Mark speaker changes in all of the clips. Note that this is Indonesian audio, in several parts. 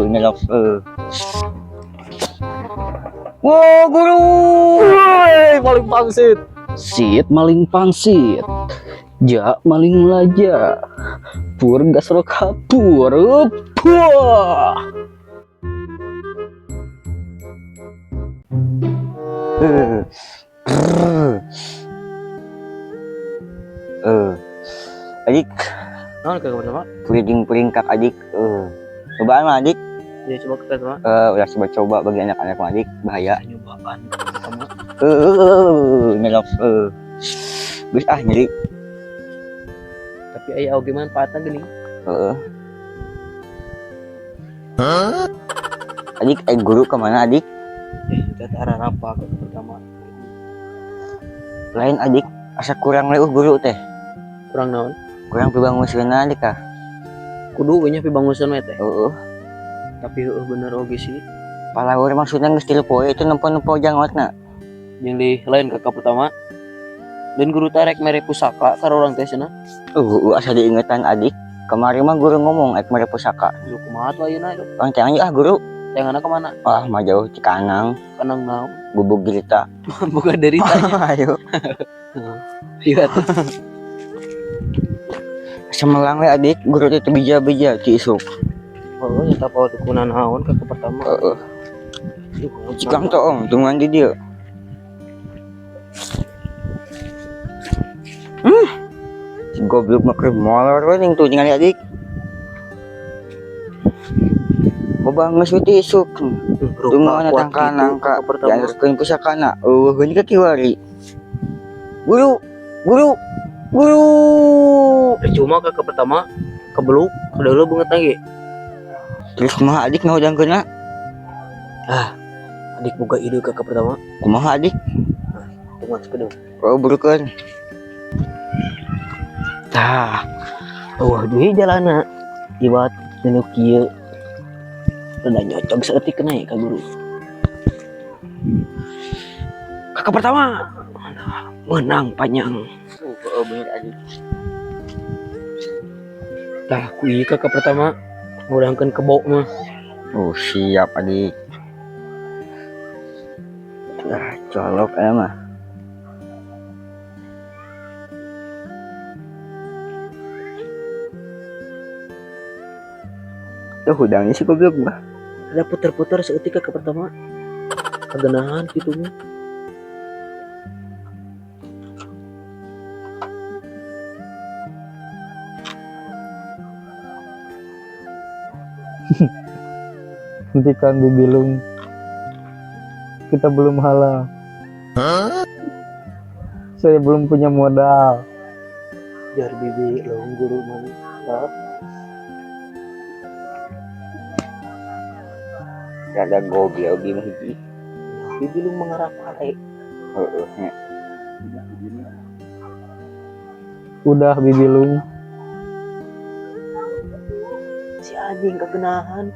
Speaker 1: Ngelok. Wow, guru.
Speaker 2: Woi, maling pangsit. Sit maling pangsit. Ja maling laja. Pur gasro kapur. Puah.
Speaker 1: Adik,
Speaker 2: Nah, ke pertama.
Speaker 1: puring kak adik. Cobaan mah adik.
Speaker 2: Ya coba ke pertama.
Speaker 1: Udah coba bagi anak-anak mah adik, bahaya.
Speaker 2: Nyobaan pertama.
Speaker 1: Ngelok. Gus nyeri.
Speaker 2: Tapi aya oge manfaatna geuning.
Speaker 1: Adik, guru kemana adik?
Speaker 2: Kita arah apa ke pertama.
Speaker 1: Lain adik, asa kurang leuh guru teh.
Speaker 2: Kurang naon?
Speaker 1: Kurang pibanguseunna adik kah?
Speaker 2: Kudu we nya pibangusan we teh. Tapi bener oge sih.
Speaker 1: Palawur maksudna geus 3 poe itu nempo-nempo jangotna.
Speaker 2: Jeung di lain kakak pertama. Dan guru tarek mere pusaka karo urang teh cenah.
Speaker 1: Asa diingetan adik. Kemarin mah guru ngomong mere pusaka.
Speaker 2: Lu kumaha tuh ayeuna itu?
Speaker 1: Orang teh aja guru.
Speaker 2: Tengana ka mana?
Speaker 1: Mah jauh di Kanang,
Speaker 2: Kanang naon?
Speaker 1: Gubuk Gilita.
Speaker 2: Bukan dari tanya.
Speaker 1: Ayo.
Speaker 2: Iya tuh.
Speaker 1: Semelang we adik, guru teh bija-bija ti isuk.
Speaker 2: Oh, nyata paut kunan naon kakak pertama.
Speaker 1: Cikang toong tungguan di dieu. Si goblok mah keur molor we ning tuh ningali adik. Babangeus we ti isuk. Tungguan datang Kanang ka diantarkeun pusakana. Heun ka kiwari. Guru.
Speaker 2: Cuma kakak pertama kebeluk kedua banget lagi.
Speaker 1: Terus kumaha adik ngaudangkeunna?
Speaker 2: Adik boga ide kakak pertama.
Speaker 1: Kumaha adik?
Speaker 2: Tunggu sekedar.
Speaker 1: Burukeun.
Speaker 2: Tah. Deui jalana. Ibat nu kieu. Udah nyocok seetik kena ya kak guru. Kakak pertama menang panjang.
Speaker 1: Bener adik.
Speaker 2: Tah ku ieu kakak pertama ngurangkeun kebo mah.
Speaker 1: Siap adik. Colok mah. Hudangnya sih goblok mah.
Speaker 2: Ada putar-putar seetik kakak pertama. Kagenahan kitu mah.
Speaker 3: Hentikan bibilung, kita belum halal. Saya belum punya modal.
Speaker 2: Jar bibi laung guru mantap.
Speaker 1: Ada goblok di hiji.
Speaker 2: Bibi lu mengarah pare.
Speaker 3: Udah bibilung.
Speaker 2: Si anjing kagenahan.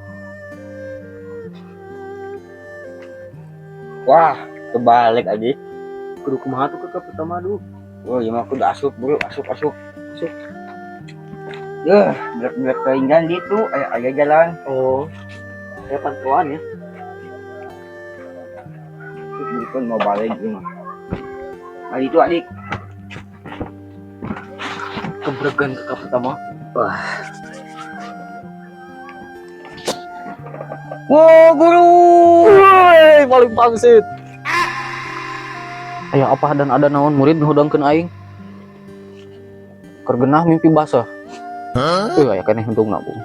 Speaker 1: Wah, kebalik adik.
Speaker 2: Kudu kumaha tuh kakak pertama aduh.
Speaker 1: Ya mah kudu asup bro, asup. Ya, berat keingan gitu, aya jalan.
Speaker 2: Oh. Kayak pantauan ya.
Speaker 1: Bukan mau balik ini. Itu adik.
Speaker 2: Kebregan kakak pertama.
Speaker 3: Wow, guru. Woi, maling pangsit.
Speaker 2: Aya apa dan ada naon murid ngehudangkeun aing. Keur geunah mimpi basah. Aya keneh untungna, Bung.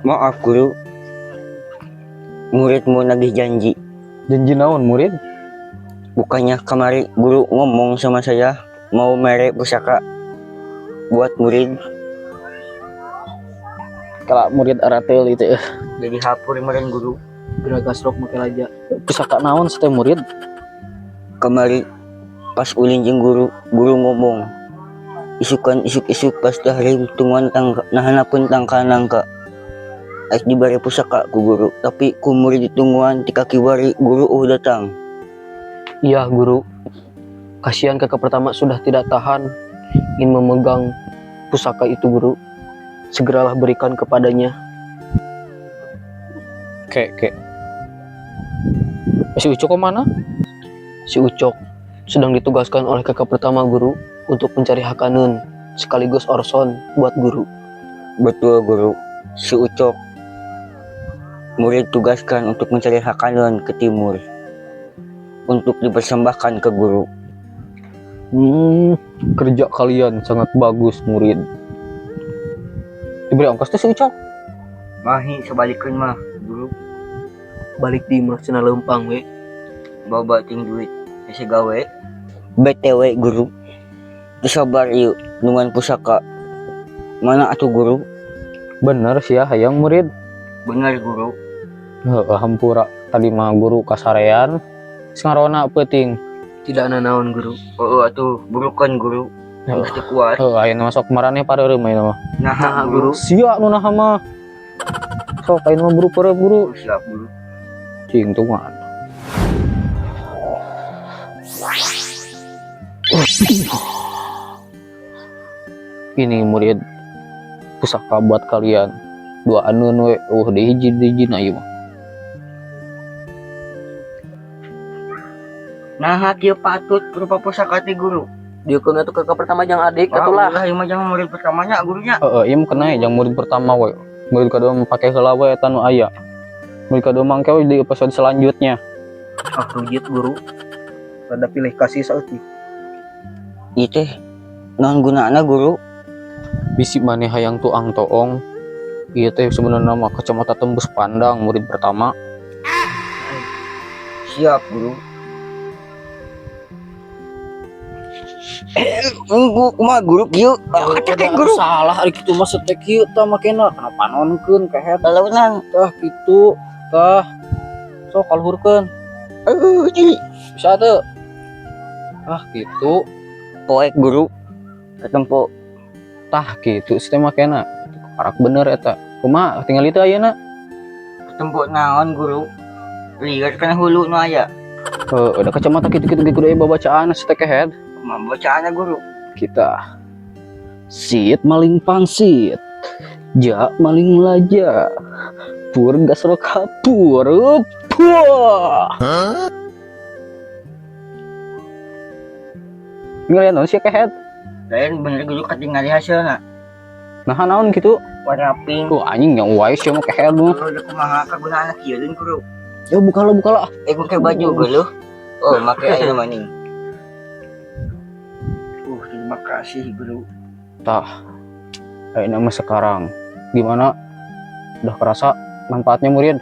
Speaker 1: Maaf guru. Muridmu nagih janji.
Speaker 3: Janji naon murid?
Speaker 1: Bukannya kemarin guru ngomong sama saya mau mere pusaka buat murid.
Speaker 2: Kalau murid aratel itu
Speaker 1: Jadi hapur kemarin guru.
Speaker 2: geragas rok make laja. Pusaka naon teh murid?
Speaker 1: Kemarin pas ulin jeung guru ngomong. Isuk pas tahrim tungguan nahanapeun tang Kanang ka. Ais dibari pusaka ku guru, tapi ku murid ditungguan ti kaki wari guru datang.
Speaker 2: Iya guru. Kasihan kakak pertama sudah tidak tahan ingin memegang pusaka itu guru, segeralah berikan kepadanya.
Speaker 3: Kek. Si Ucok kemana?
Speaker 2: Si Ucok sedang ditugaskan oleh kakak pertama guru untuk mencari Hakanun sekaligus Orson buat guru.
Speaker 1: Betul guru, si Ucok murid tugaskan untuk mencari Hakanun ke timur untuk dipersembahkan ke guru.
Speaker 3: Kerja kalian sangat bagus murid. Diberi ongkos tuh si Ucok.
Speaker 1: Mahi sebalikkan mah guru,
Speaker 2: Balik di mah cenah lempang we.
Speaker 1: bawa ting duit isi gawe. BTW guru, disabar yuk nungan pusaka mana atuh guru?
Speaker 3: Bener sih ya hayang murid.
Speaker 1: Benar guru.
Speaker 3: Hampura tadi mah guru kasarean. Sengarona peuting.
Speaker 2: Tidak nanaon guru.
Speaker 1: Oh atuh burukan guru. Geus teu kuat.
Speaker 3: Ayeuna masuk marane pareureuh mah ieu mah.
Speaker 1: Nah
Speaker 2: guru.
Speaker 3: Sia nu naha mah. Sok ayeuna mah buru pareureuh buru.
Speaker 1: Siap guru.
Speaker 3: Cing tungan. Ini murid pusaka buat kalian. Dua anun we, dihiji-hiji na ieu mah.
Speaker 1: Nah kieu patut berupa pusaka ti guru.
Speaker 2: Dia kena tuh kakak pertama yang adik atulah.
Speaker 1: Ulah ieu mah jangan murid pertamanya gurunya.
Speaker 3: Ieu mah kena yang murid pertama we. Murid kedua make heula we eta nu aya. Murid kedua mangke we di episode selanjutnya.
Speaker 2: Rujit guru. Rada pilih kasih saeutik.
Speaker 1: Ieu teh naon gunana guru?
Speaker 3: Bisi maneh hayang tuang toong. Ieu teh sebenarnya mah kacamata tembus pandang murid pertama.
Speaker 1: Siap guru. Kumaha guru kieu? Atek guru.
Speaker 3: Salah ari kitu mah setek kieu tah makena kenapa nonkeun kehet
Speaker 1: Lalunan.
Speaker 3: tah kitu tah. Sok kaluhurkeun.
Speaker 1: Ji.
Speaker 3: Bisa teu? Ah kitu
Speaker 1: Poek guru. Ketempo.
Speaker 3: tah kitu sistem makena. Parak bener eta. Kumaha tinggal itu ayeuna?
Speaker 1: Ketempo naon guru? Lihat kana hulu nu aya.
Speaker 3: Udah kacamata kitu-kitu kudu aya babacaan setek kehet.
Speaker 1: Kumaha bacaanna guru?
Speaker 3: Kita sit maling pangsit, ja maling laja, pur gasro kapur, puah. Ngeliat sih kehet.
Speaker 1: Lain bener guru katingali hasilna.
Speaker 3: Nah naon gitu?
Speaker 1: Warna pink.
Speaker 3: Anjing yang wise mah kehet mah.
Speaker 1: Udah kumaha kagunaanna kieu deun guru?
Speaker 3: Ya buka lah.
Speaker 1: Make baju guru. Oh, make ayeuna maning. Terima kasih guru.
Speaker 3: Tah, nama sekarang gimana? Udah kerasa manfaatnya murid?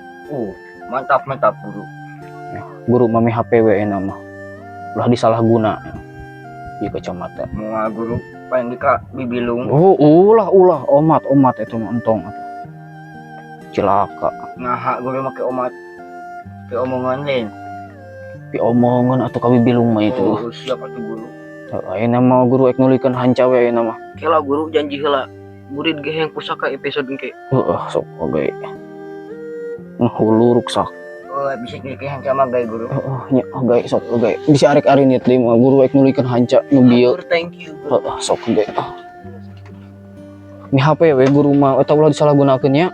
Speaker 1: Mantap guru.
Speaker 3: Ya, guru mami HPW nama. Ulah disalahguna. Di kacamata.
Speaker 1: Moal guru paling dika bibilung.
Speaker 3: Ulah omat itu mah entong atuh. Cilaka.
Speaker 1: Ngaha guru make omat. Ke omongan lain.
Speaker 3: Pi omongan atau kami bilung mah itu.
Speaker 1: Oh, siap atuh guru.
Speaker 3: Ayeuna mah guru ek nulikeun hanca we ayeuna mah.
Speaker 2: Kela guru janji heula. Murid ge yang pusaka episode engke.
Speaker 3: Sok oge. Hulu ruksak.
Speaker 1: Oh, bisa nyelikeun hanca mah gay guru.
Speaker 3: Nya oge sok oge. Bisa arek ari niat deui mah guru ek nulikeun hanca nu dieu.
Speaker 2: Thank you. Guru.
Speaker 3: Sok oge. Ini HP we guru mah eta ulah disalahgunakeun nya.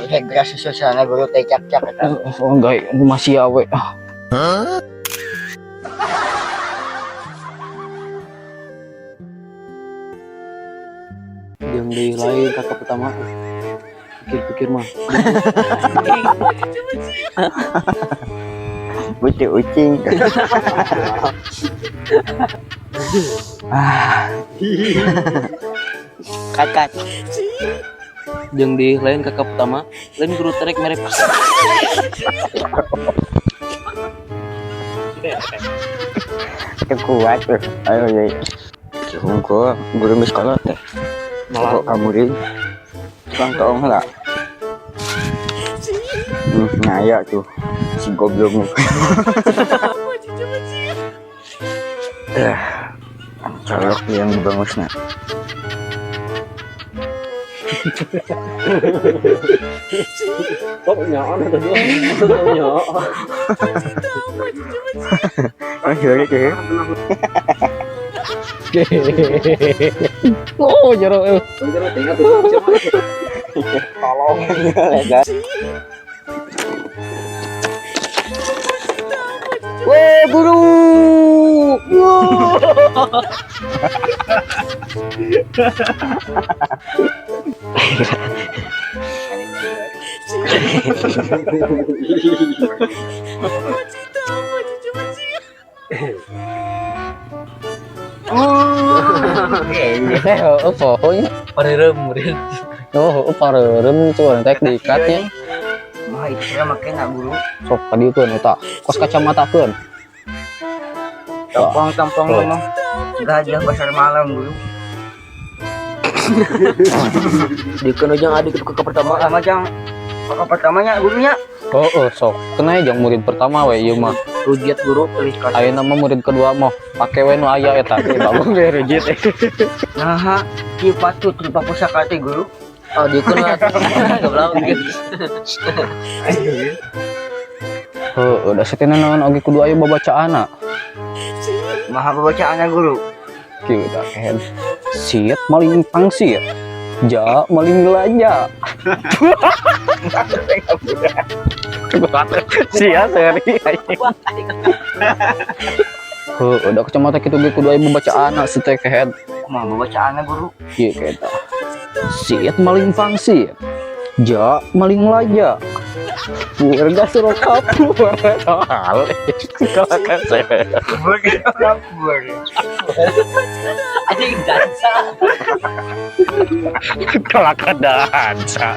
Speaker 1: Hegra suasana guru teh cak-cak eta.
Speaker 3: Oge masih awe.
Speaker 2: Yang dari lain kakak pertama. Pikir-pikir mah.
Speaker 1: Butuh ucing. Kakat.
Speaker 2: Yang di lain kakak pertama. Lain guru terek merek.
Speaker 1: Kuat tuh. Ayo yai. Kungko guru di sekolah teh. Malah kamu deh. Tukang tolong lah. Ngaya tuh si goblok. Colok yang dibangusna.
Speaker 2: Kok nyaon ada dua. Nyaon.
Speaker 1: Oh, iya,
Speaker 3: Oh, jero.
Speaker 1: Tolong guys.
Speaker 3: Weh, guru. Pokoknya
Speaker 2: Parerem, murid.
Speaker 3: pareureum cuman tek diikatnya.
Speaker 1: Mah itu saya makin guru.
Speaker 3: Sok kadieun eta. Kos kacamatakeun.
Speaker 1: Tampang-tampang mah gajah pasar malam guru.
Speaker 2: Dikeun ujang adik ke pertama.
Speaker 1: Macam kakak pertamanya gurunya.
Speaker 3: Oh, sok. Kenanya jeung murid pertama we ieu mah.
Speaker 2: Rujiat guru tulis kasih.
Speaker 3: Ayeuna mah murid kedua mah pake we nu aya eta. Bagus we rejit.
Speaker 1: Nah, kieu patut rupa pusaka teh guru.
Speaker 2: Oh, dikeun lah. Goblok.
Speaker 3: Udah setina naon oge kudu aya babacaana.
Speaker 1: Maha bacaannya guru.
Speaker 3: Kieu tah kehen. Siet maling pangsit. Ja maling gelanja. Sia seri. Udah kacamata kitu ge kudu aya babacaana seteh kehen.
Speaker 1: Maha bacaannya guru.
Speaker 3: Kieu eta. Siet maling pangsit. Ja maling lanja. Warga suruh kapur. Hal. Kalau kasih.
Speaker 2: Anjing dansa.
Speaker 3: Kalau dansa.